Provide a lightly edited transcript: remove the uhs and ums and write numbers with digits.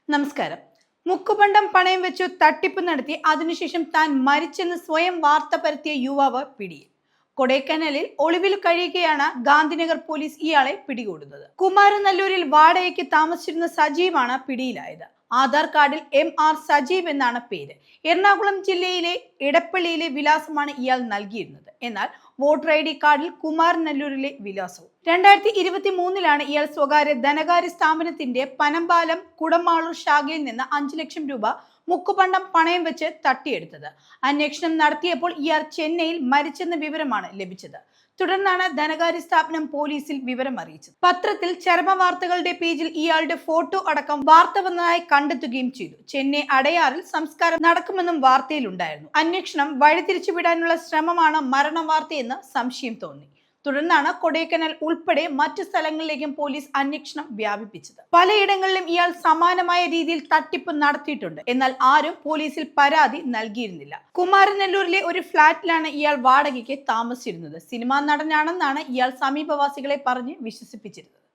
നമസ്കാരം. മുക്കുപണ്ടം പണയം വെച്ചു തട്ടിപ്പ് നടത്തി അതിനുശേഷം താൻ മരിച്ചെന്ന് സ്വയം വാർത്ത പരത്തിയ യുവാവ് പിടിയിൽ. കൊടൈക്കനാലിൽ ഒളിവിൽ കഴിയുകയാണ് ഗാന്ധിനഗർ പോലീസ് ഇയാളെ പിടികൂടുന്നത്. കുമാരനല്ലൂരിൽ വാടകയ്ക്ക് താമസിച്ചിരുന്ന സജീവാണ് പിടിയിലായത്. ആധാർ കാർഡിൽ MR സജീവ് എന്നാണ് പേര്. എറണാകുളം ജില്ലയിലെ ഇടപ്പള്ളിയിലെ വിലാസമാണ് ഇയാൾ നൽകിയിരുന്നത്. എന്നാൽ വോട്ടർ ID കാർഡിൽ കുമാരനല്ലൂരിലെ വിലാസവും. 2023 ഇയാൾ സ്വകാര്യ ധനകാര്യ സ്ഥാപനത്തിന്റെ പനമ്പാലം കുടമാളൂർ ശാഖയിൽ നിന്ന് 5 ലക്ഷം രൂപ മുക്കുപണ്ടം പണയം വെച്ച് തട്ടിയെടുത്തത്. അന്വേഷണം നടത്തിയപ്പോൾ ഇയാൾ ചെന്നൈയിൽ മരിച്ചെന്ന വിവരമാണ് ലഭിച്ചത്. തുടർന്നാണ് ധനകാര്യ സ്ഥാപനം പോലീസിൽ വിവരം അറിയിച്ചത്. പത്രത്തിൽ ചരമവാർത്തകളുടെ പേജിൽ ഇയാളുടെ ഫോട്ടോ അടക്കം വാർത്ത വന്നതായി കണ്ടെത്തുകയും ചെയ്തു. ചെന്നൈ അടയാറിൽ സംസ്കാരം നടക്കുമെന്നും വാർത്തയിലുണ്ടായിരുന്നു. അന്വേഷണം വഴിതിരിച്ചുവിടാനുള്ള ശ്രമമാണ് മരണ വാർത്തയെന്ന് സംശയം തോന്നി. തുടർന്നാണ് കൊടൈക്കനാൽ ഉൾപ്പെടെ മറ്റു സ്ഥലങ്ങളിലേക്കും പോലീസ് അന്വേഷണം വ്യാപിപ്പിച്ചത്. പലയിടങ്ങളിലും ഇയാൾ സമാനമായ രീതിയിൽ തട്ടിപ്പ് നടത്തിയിട്ടുണ്ട്. എന്നാൽ ആരും പോലീസിൽ പരാതി നൽകിയിരുന്നില്ല. കുമാരനല്ലൂരിലെ ഒരു ഫ്ളാറ്റിലാണ് ഇയാൾ വാടകയ്ക്ക് താമസിച്ചിരുന്നത്. സിനിമാ നടനാണെന്നാണ് ഇയാൾ സമീപവാസികളെ പറഞ്ഞ് വിശ്വസിപ്പിച്ചിരുന്നത്.